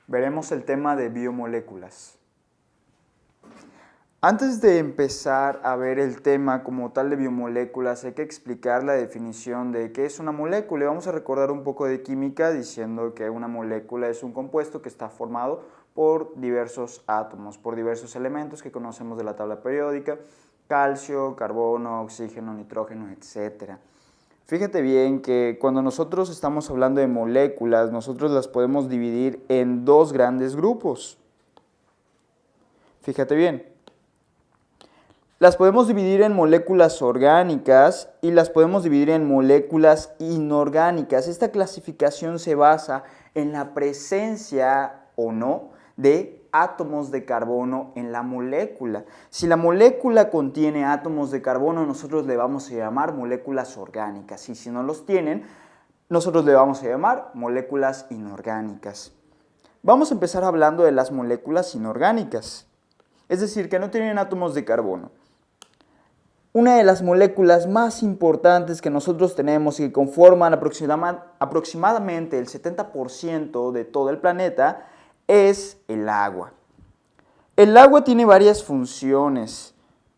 veremos el tema de biomoléculas. Antes de empezar a ver el tema como tal de biomoléculas, hay que explicar la definición de qué es una molécula. Y vamos a recordar un poco de química diciendo que una molécula es un compuesto que está formado por diversos átomos, por diversos elementos que conocemos de la tabla periódica: calcio, carbono, oxígeno, nitrógeno, etc. Fíjate bien que cuando nosotros estamos hablando de moléculas, nosotros las podemos dividir en dos grandes grupos. Fíjate bien. Las podemos dividir en moléculas orgánicas y las podemos dividir en moléculas inorgánicas. Esta clasificación se basa en la presencia o no de átomos de carbono en la molécula. Si la molécula contiene átomos de carbono, nosotros le vamos a llamar moléculas orgánicas, y si no los tienen, nosotros le vamos a llamar moléculas inorgánicas. Vamos a empezar hablando de las moléculas inorgánicas, es decir, que no tienen átomos de carbono. Una de las moléculas más importantes que nosotros tenemos y que conforman aproximadamente el 70% de todo el planeta es el agua. El agua tiene varias funciones.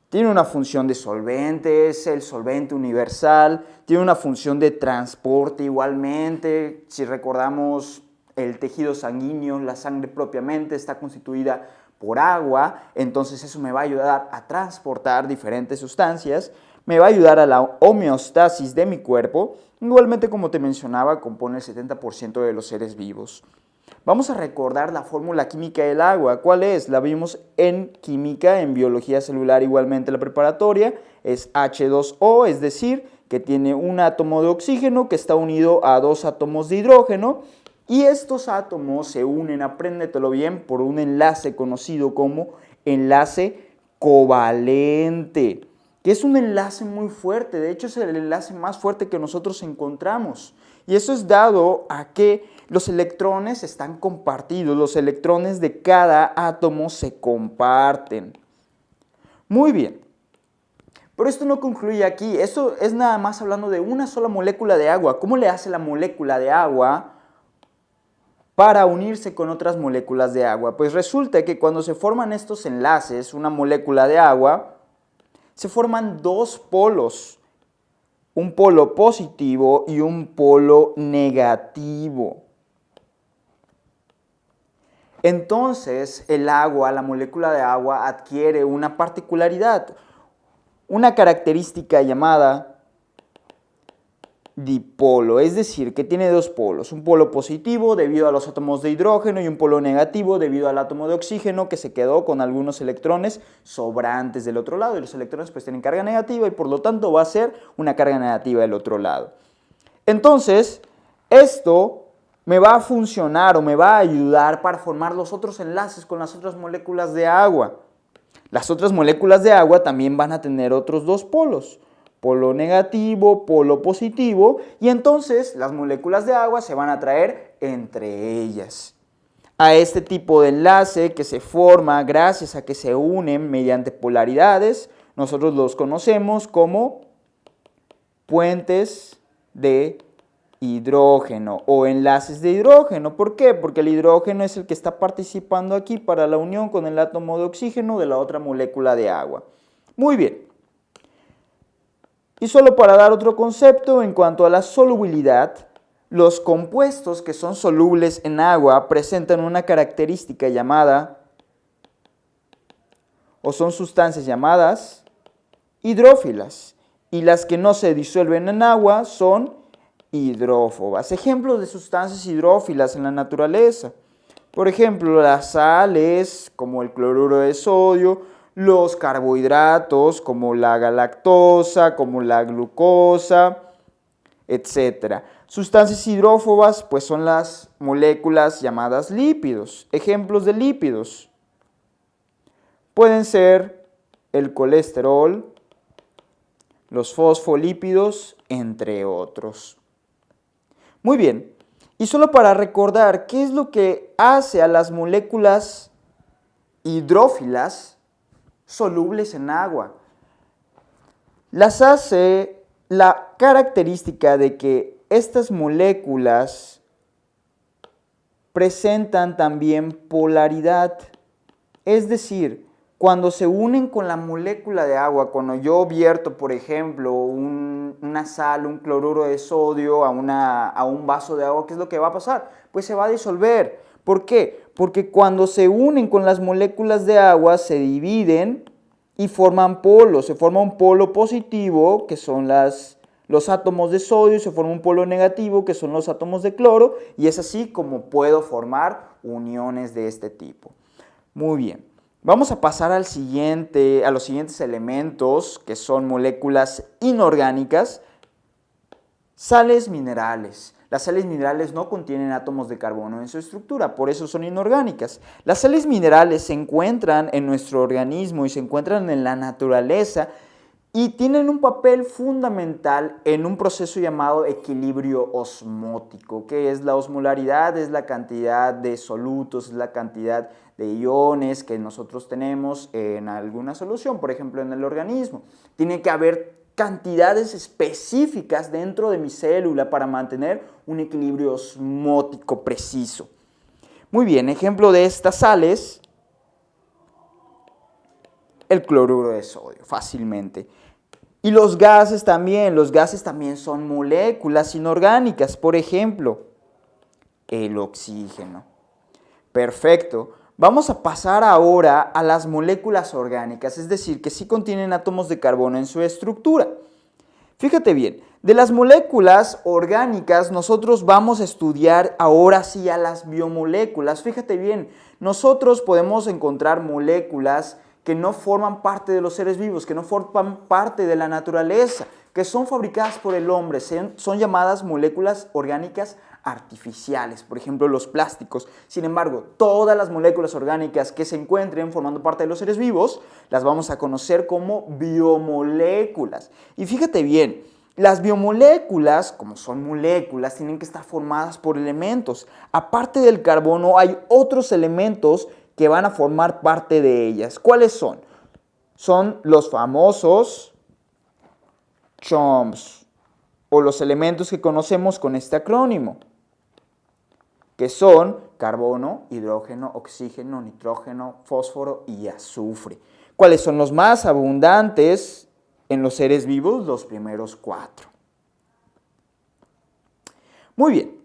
Tiene una función de solvente, es el solvente universal, tiene una función de transporte igualmente. Si recordamos el tejido sanguíneo, la sangre propiamente está constituida por agua, entonces eso me va a ayudar a transportar diferentes sustancias, me va a ayudar a la homeostasis de mi cuerpo. Igualmente, como te mencionaba, compone el 70% de los seres vivos. Vamos a recordar la fórmula química del agua. ¿Cuál es? La vimos en química, en biología celular, igualmente la preparatoria. Es H2O, es decir, que tiene un átomo de oxígeno que está unido a dos átomos de hidrógeno. Y estos átomos se unen, apréndetelo bien, por un enlace conocido como enlace covalente, que es un enlace muy fuerte. De hecho, es el enlace más fuerte que nosotros encontramos. Y eso es dado a que los electrones están compartidos, los electrones de cada átomo se comparten. Muy bien. Pero esto no concluye aquí. Esto es nada más hablando de una sola molécula de agua. ¿Cómo le hace la molécula de agua para unirse con otras moléculas de agua? Pues resulta que cuando se forman estos enlaces, una molécula de agua, se forman dos polos, un polo positivo y un polo negativo. Entonces el agua, la molécula de agua, adquiere una particularidad, una característica llamada dipolo, es decir, que tiene dos polos, un polo positivo debido a los átomos de hidrógeno y un polo negativo debido al átomo de oxígeno que se quedó con algunos electrones sobrantes del otro lado, y los electrones pues tienen carga negativa y por lo tanto va a ser una carga negativa del otro lado. Entonces, esto me va a funcionar o me va a ayudar para formar los otros enlaces con las otras moléculas de agua. Las otras moléculas de agua también van a tener otros dos polos, polo negativo, polo positivo, y entonces las moléculas de agua se van a atraer entre ellas. A este tipo de enlace que se forma gracias a que se unen mediante polaridades, nosotros los conocemos como puentes de hidrógeno o enlaces de hidrógeno. ¿Por qué? Porque el hidrógeno es el que está participando aquí para la unión con el átomo de oxígeno de la otra molécula de agua. Muy bien. Y solo para dar otro concepto en cuanto a la solubilidad, los compuestos que son solubles en agua presentan una característica llamada, o son sustancias llamadas hidrófilas, y las que no se disuelven en agua son hidrófobas. Ejemplos de sustancias hidrófilas en la naturaleza: por ejemplo, las sales como el cloruro de sodio, los carbohidratos como la galactosa, como la glucosa, etc. Sustancias hidrófobas pues son las moléculas llamadas lípidos. Ejemplos de lípidos pueden ser el colesterol, los fosfolípidos, entre otros. Muy bien, y solo para recordar qué es lo que hace a las moléculas hidrófilas solubles en agua. Las hace la característica de que estas moléculas presentan también polaridad. Es decir, cuando se unen con la molécula de agua, cuando yo vierto, por ejemplo, una sal, un cloruro de sodio a un vaso de agua, ¿qué es lo que va a pasar? Pues se va a disolver. ¿Por qué? Porque cuando se unen con las moléculas de agua, se dividen y forman polos. Se forma un polo positivo, que son los átomos de sodio, y se forma un polo negativo, que son los átomos de cloro, y es así como puedo formar uniones de este tipo. Muy bien. Vamos a pasar a los siguientes elementos, que son moléculas inorgánicas. Sales minerales. Las sales minerales no contienen átomos de carbono en su estructura, por eso son inorgánicas. Las sales minerales se encuentran en nuestro organismo y se encuentran en la naturaleza y tienen un papel fundamental en un proceso llamado equilibrio osmótico. ¿Qué es la osmolaridad? Es la cantidad de solutos, es la cantidad de iones que nosotros tenemos en alguna solución, por ejemplo en el organismo. Tiene que haber cantidades específicas dentro de mi célula para mantener un equilibrio osmótico preciso. Muy bien, ejemplo de estas sales, el cloruro de sodio, fácilmente. Y los gases también son moléculas inorgánicas, por ejemplo, el oxígeno. Perfecto. Vamos a pasar ahora a las moléculas orgánicas, es decir, que sí contienen átomos de carbono en su estructura. Fíjate bien, de las moléculas orgánicas nosotros vamos a estudiar ahora sí a las biomoléculas. Fíjate bien, nosotros podemos encontrar moléculas que no forman parte de los seres vivos, que no forman parte de la naturaleza, que son fabricadas por el hombre, son llamadas moléculas orgánicas artificiales, por ejemplo los plásticos. Sin embargo, todas las moléculas orgánicas que se encuentren formando parte de los seres vivos, las vamos a conocer como biomoléculas. Y fíjate bien, las biomoléculas, como son moléculas, tienen que estar formadas por elementos. Aparte del carbono, hay otros elementos que van a formar parte de ellas. ¿Cuáles son? Son los famosos CHOMS, o los elementos que conocemos con este acrónimo, que son carbono, hidrógeno, oxígeno, nitrógeno, fósforo y azufre. ¿Cuáles son los más abundantes en los seres vivos? Los primeros 4. Muy bien.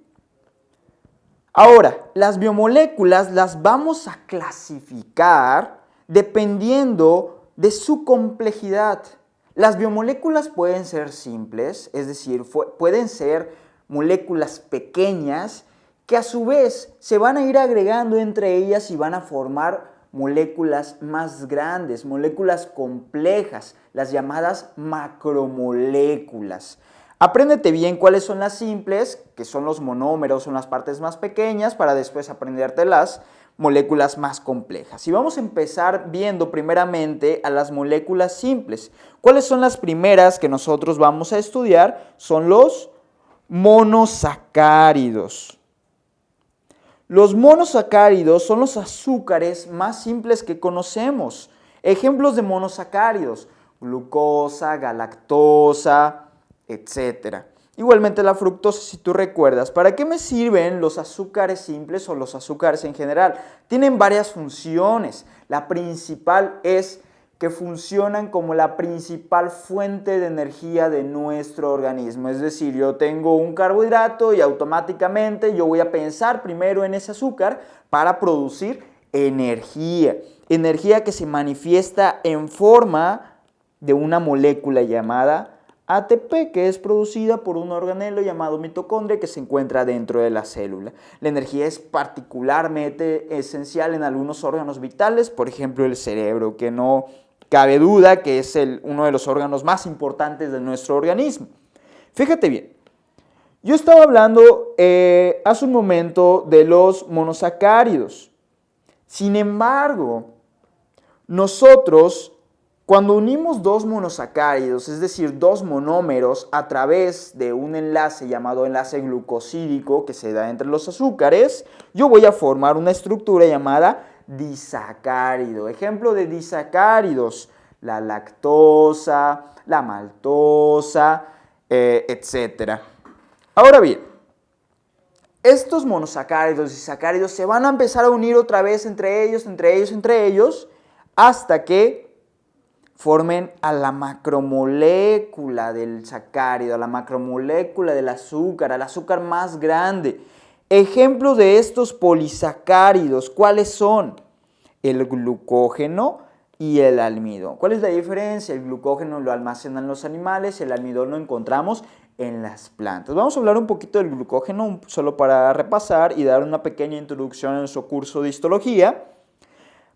Ahora, las biomoléculas las vamos a clasificar dependiendo de su complejidad. Las biomoléculas pueden ser simples, es decir, pueden ser moléculas pequeñas que a su vez se van a ir agregando entre ellas y van a formar moléculas más grandes, moléculas complejas, las llamadas macromoléculas. Apréndete bien cuáles son las simples, que son los monómeros, son las partes más pequeñas, para después aprenderte las moléculas más complejas. Y vamos a empezar viendo primeramente a las moléculas simples. ¿Cuáles son las primeras que nosotros vamos a estudiar? Son los monosacáridos. Los monosacáridos son los azúcares más simples que conocemos. Ejemplos de monosacáridos: glucosa, galactosa, etcétera. Igualmente la fructosa, si tú recuerdas. ¿Para qué me sirven los azúcares simples o los azúcares en general? Tienen varias funciones. La principal es que funcionan como la principal fuente de energía de nuestro organismo. Es decir, yo tengo un carbohidrato y automáticamente yo voy a pensar primero en ese azúcar para producir energía. Energía que se manifiesta en forma de una molécula llamada ATP, que es producida por un organelo llamado mitocondria que se encuentra dentro de la célula. La energía es particularmente esencial en algunos órganos vitales, por ejemplo el cerebro, que no cabe duda que es uno de los órganos más importantes de nuestro organismo. Fíjate bien, yo estaba hablando hace un momento de los monosacáridos. Sin embargo, nosotros, cuando unimos dos monosacáridos, es decir, dos monómeros, a través de un enlace llamado enlace glucosídico que se da entre los azúcares, yo voy a formar una estructura llamada disacárido. Ejemplo de disacáridos: la lactosa, la maltosa, etc. Ahora bien, estos monosacáridos y sacáridos se van a empezar a unir otra vez entre ellos, hasta que formen a la macromolécula del sacárido, a la macromolécula del azúcar, al azúcar más grande. Ejemplos de estos polisacáridos, ¿cuáles son? El glucógeno y el almidón. ¿Cuál es la diferencia? El glucógeno lo almacenan los animales, el almidón lo encontramos en las plantas. Vamos a hablar un poquito del glucógeno, solo para repasar y dar una pequeña introducción en nuestro curso de histología.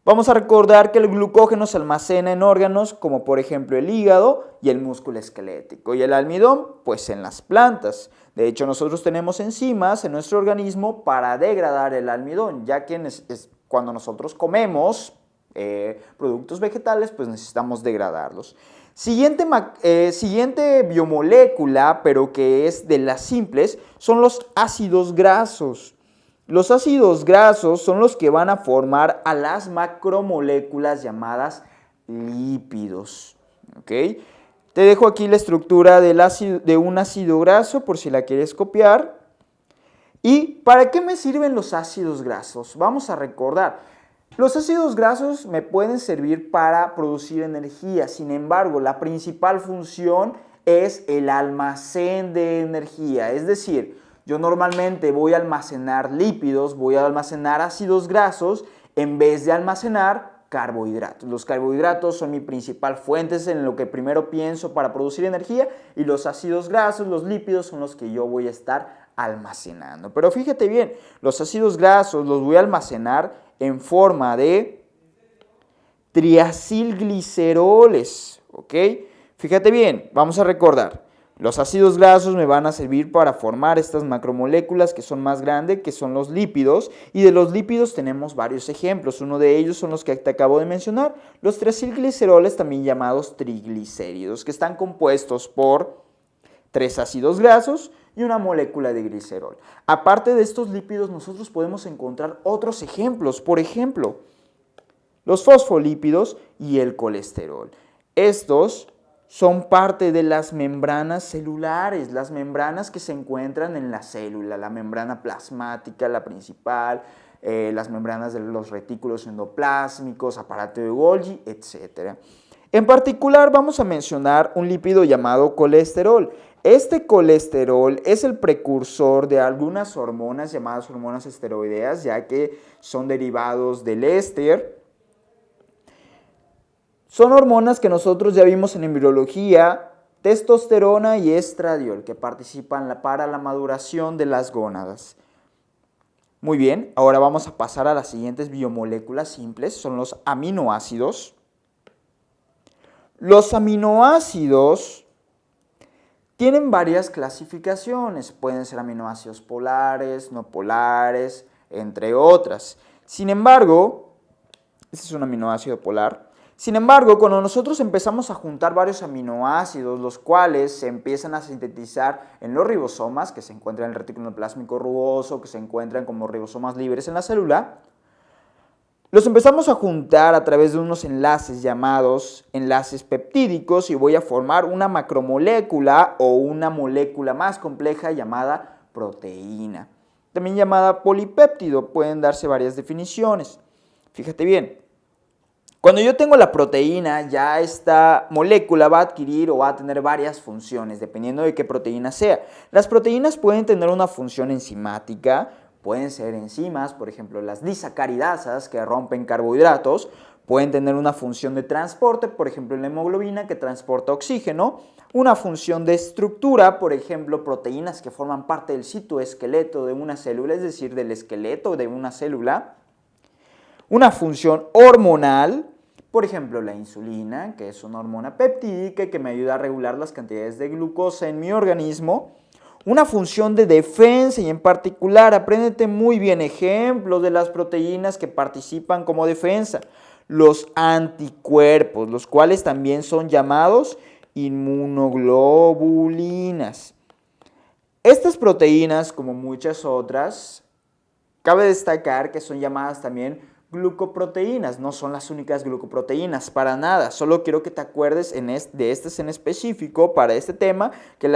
Vamos a recordar que el glucógeno se almacena en órganos como por ejemplo el hígado y el músculo esquelético, y el almidón pues en las plantas. De hecho, nosotros tenemos enzimas en nuestro organismo para degradar el almidón, ya que cuando nosotros comemos productos vegetales pues necesitamos degradarlos. Siguiente biomolécula, pero que es de las simples, son los ácidos grasos. Los ácidos grasos son los que van a formar a las macromoléculas llamadas lípidos. ¿Okay? Te dejo aquí la estructura de un ácido graso por si la quieres copiar. ¿Y para qué me sirven los ácidos grasos? Vamos a recordar. Los ácidos grasos me pueden servir para producir energía, sin embargo, la principal función es el almacén de energía, es decir, yo normalmente voy a almacenar lípidos, voy a almacenar ácidos grasos en vez de almacenar carbohidratos. Los carbohidratos son mi principal fuente, es en lo que primero pienso para producir energía, y los ácidos grasos, los lípidos, son los que yo voy a estar almacenando. Pero fíjate bien, los ácidos grasos los voy a almacenar en forma de triacilgliceroles, ¿ok? Fíjate bien, vamos a recordar. Los ácidos grasos me van a servir para formar estas macromoléculas que son más grandes, que son los lípidos, y de los lípidos tenemos varios ejemplos. Uno de ellos son los que te acabo de mencionar, los triacilgliceroles, también llamados triglicéridos, que están compuestos por 3 ácidos grasos y una molécula de glicerol. Aparte de estos lípidos, nosotros podemos encontrar otros ejemplos, por ejemplo, los fosfolípidos y el colesterol. Estos son parte de las membranas celulares, las membranas que se encuentran en la célula, la membrana plasmática, la principal, las membranas de los retículos endoplásmicos, aparato de Golgi, etc. En particular vamos a mencionar un lípido llamado colesterol. Este colesterol es el precursor de algunas hormonas llamadas hormonas esteroideas, ya que son derivados del éster. Son hormonas que nosotros ya vimos en embriología, testosterona y estradiol, que participan para la maduración de las gónadas. Muy bien, ahora vamos a pasar a las siguientes biomoléculas simples, son los aminoácidos. Los aminoácidos tienen varias clasificaciones, pueden ser aminoácidos polares, no polares, entre otras. Sin embargo, este es un aminoácido polar. Sin embargo, cuando nosotros empezamos a juntar varios aminoácidos, los cuales se empiezan a sintetizar en los ribosomas, que se encuentran en el retículo endoplásmico rugoso, que se encuentran como ribosomas libres en la célula, los empezamos a juntar a través de unos enlaces llamados enlaces peptídicos, y voy a formar una macromolécula o una molécula más compleja llamada proteína, también llamada polipéptido. Pueden darse varias definiciones. Fíjate bien. Cuando yo tengo la proteína, ya esta molécula va a adquirir o va a tener varias funciones, dependiendo de qué proteína sea. Las proteínas pueden tener una función enzimática, pueden ser enzimas, por ejemplo, las disacaridasas que rompen carbohidratos, pueden tener una función de transporte, por ejemplo, la hemoglobina que transporta oxígeno, una función de estructura, por ejemplo, proteínas que forman parte del citoesqueleto de una célula, es decir, del esqueleto de una célula. Una función hormonal, por ejemplo, la insulina, que es una hormona peptídica que me ayuda a regular las cantidades de glucosa en mi organismo. Una función de defensa, y en particular, apréndete muy bien ejemplos de las proteínas que participan como defensa. Los anticuerpos, los cuales también son llamados inmunoglobulinas. Estas proteínas, como muchas otras, cabe destacar que son llamadas también glucoproteínas. No son las únicas glucoproteínas, para nada. Solo quiero que te acuerdes de estas en específico para este tema, que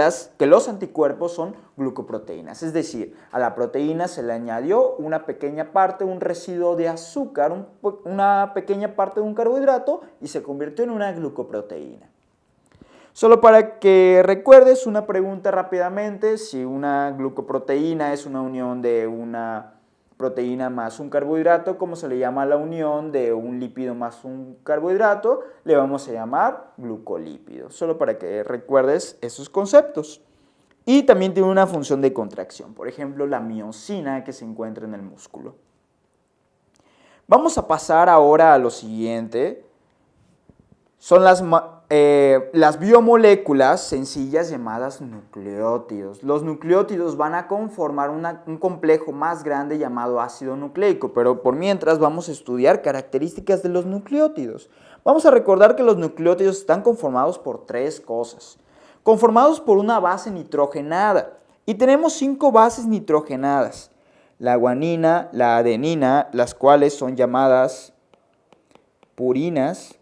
los anticuerpos son glucoproteínas. Es decir, a la proteína se le añadió una pequeña parte, un residuo de azúcar, una pequeña parte de un carbohidrato y se convirtió en una glucoproteína. Solo para que recuerdes una pregunta rápidamente, si una glucoproteína es una unión de una proteína más un carbohidrato, ¿cómo se le llama a la unión de un lípido más un carbohidrato? Le vamos a llamar glucolípido, solo para que recuerdes esos conceptos. Y también tiene una función de contracción, por ejemplo, la miosina que se encuentra en el músculo. Vamos a pasar ahora a lo siguiente. Son las biomoléculas sencillas llamadas nucleótidos. Los nucleótidos van a conformar un complejo más grande llamado ácido nucleico, pero por mientras vamos a estudiar características de los nucleótidos. Vamos a recordar que los nucleótidos están conformados por 3 cosas. Conformados por una base nitrogenada, y tenemos 5 bases nitrogenadas. La guanina, la adenina, las cuales son llamadas purinas,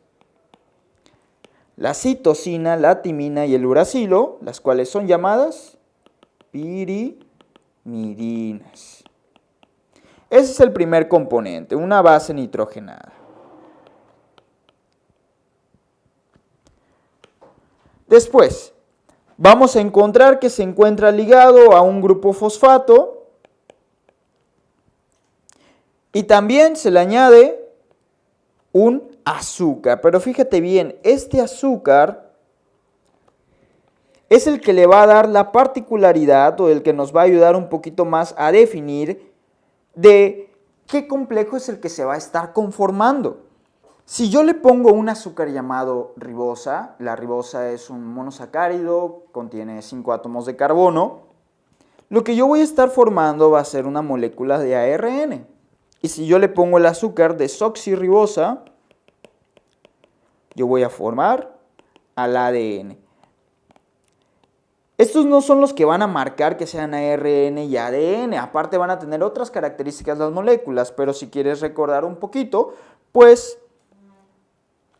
la citosina, la timina y el uracilo, las cuales son llamadas pirimidinas. Ese es el primer componente, una base nitrogenada. Después, vamos a encontrar que se encuentra ligado a un grupo fosfato y también se le añade un azúcar, pero fíjate bien, este azúcar es el que le va a dar la particularidad o el que nos va a ayudar un poquito más a definir de qué complejo es el que se va a estar conformando. Si yo le pongo un azúcar llamado ribosa, la ribosa es un monosacárido, contiene 5 átomos de carbono, lo que yo voy a estar formando va a ser una molécula de ARN. Y si yo le pongo el azúcar desoxirribosa, yo voy a formar al ADN. Estos no son los que van a marcar que sean ARN y ADN, aparte van a tener otras características las moléculas, pero si quieres recordar un poquito, pues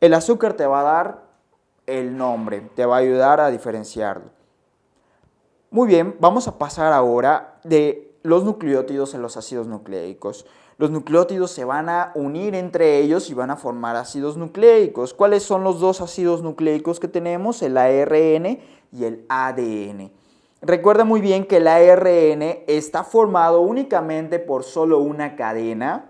el azúcar te va a dar el nombre, te va a ayudar a diferenciarlo. Muy bien, vamos a pasar ahora de los nucleótidos a los ácidos nucleicos. Los nucleótidos se van a unir entre ellos y van a formar ácidos nucleicos. ¿Cuáles son los 2 ácidos nucleicos que tenemos? El ARN y el ADN. Recuerda muy bien que el ARN está formado únicamente por solo una cadena.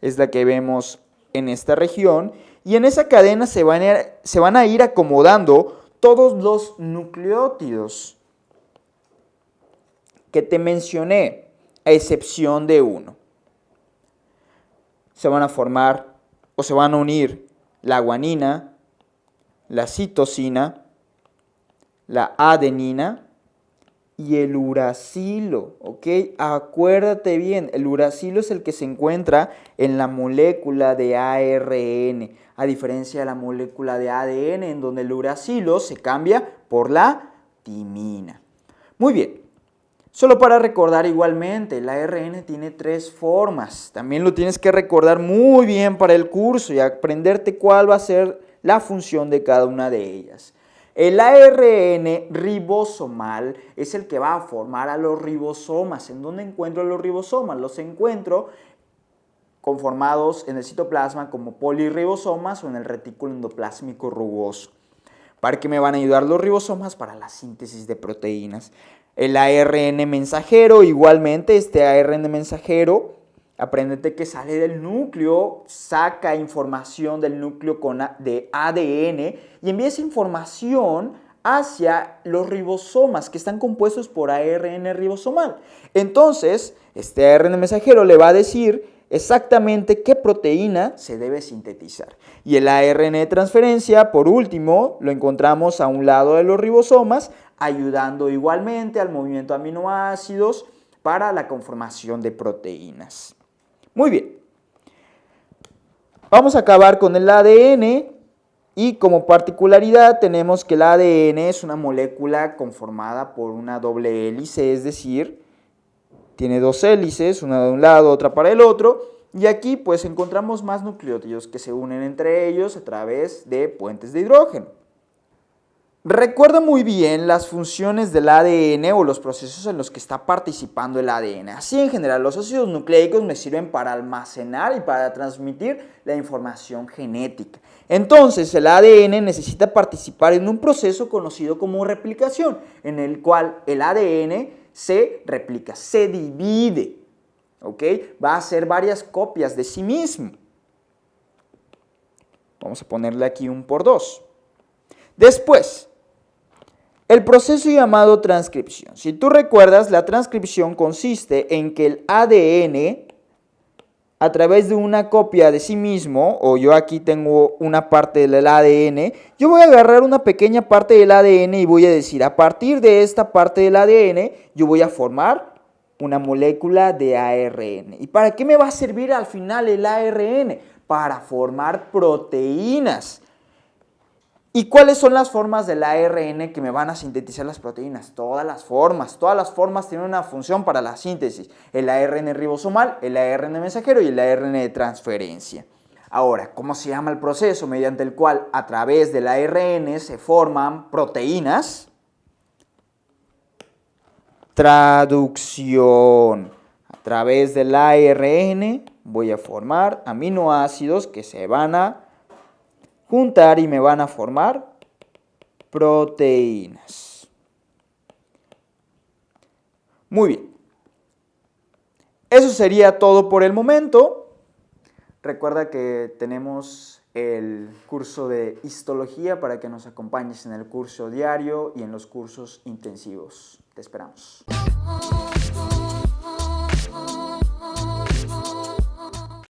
Es la que vemos en esta región. Y en esa cadena se van a ir acomodando todos los nucleótidos que te mencioné, a excepción de uno. Se van a formar o se van a unir la guanina, la citosina, la adenina y el uracilo, ¿ok? Acuérdate bien, el uracilo es el que se encuentra en la molécula de ARN, a diferencia de la molécula de ADN, en donde el uracilo se cambia por la timina. Muy bien. Solo para recordar igualmente, el ARN tiene 3 formas. También lo tienes que recordar muy bien para el curso y aprenderte cuál va a ser la función de cada una de ellas. El ARN ribosomal es el que va a formar a los ribosomas. ¿En dónde encuentro los ribosomas? Los encuentro conformados en el citoplasma como polirribosomas o en el retículo endoplásmico rugoso. ¿Para qué me van a ayudar los ribosomas? Para la síntesis de proteínas. El ARN mensajero, igualmente, este ARN mensajero, apréndete que sale del núcleo, saca información del núcleo de ADN y envía esa información hacia los ribosomas que están compuestos por ARN ribosomal. Entonces, este ARN mensajero le va a decir exactamente qué proteína se debe sintetizar. Y el ARN de transferencia, por último, lo encontramos a un lado de los ribosomas, ayudando igualmente al movimiento de aminoácidos para la conformación de proteínas. Muy bien. Vamos a acabar con el ADN y como particularidad tenemos que el ADN es una molécula conformada por una doble hélice, es decir, tiene 2 hélices, una de un lado, otra para el otro, Y aquí pues encontramos más nucleótidos que se unen entre ellos a través de puentes de hidrógeno. Recuerda muy bien las funciones del ADN o los procesos en los que está participando el ADN. Así en general, los ácidos nucleicos me sirven para almacenar y para transmitir la información genética. Entonces, el ADN necesita participar en un proceso conocido como replicación, en el cual el ADN se replica, se divide, ¿ok? Va a hacer varias copias de sí mismo. Vamos a ponerle aquí un por 2. Después, el proceso llamado transcripción. Si tú recuerdas, la transcripción consiste en que el ADN, a través de una copia de sí mismo, o yo aquí tengo una parte del ADN, yo voy a agarrar una pequeña parte del ADN y voy a decir, a partir de esta parte del ADN, yo voy a formar una molécula de ARN. ¿Y para qué me va a servir al final el ARN? Para formar proteínas. ¿Y cuáles son las formas del ARN que me van a sintetizar las proteínas? Todas las formas tienen una función para la síntesis. El ARN ribosomal, el ARN mensajero y el ARN de transferencia. Ahora, ¿cómo se llama el proceso mediante el cual a través del ARN se forman proteínas? Traducción. A través del ARN voy a formar aminoácidos que se van a juntar y me van a formar proteínas. Muy bien. Eso sería todo por el momento. Recuerda que tenemos el curso de histología para que nos acompañes en el curso diario y en los cursos intensivos. Te esperamos.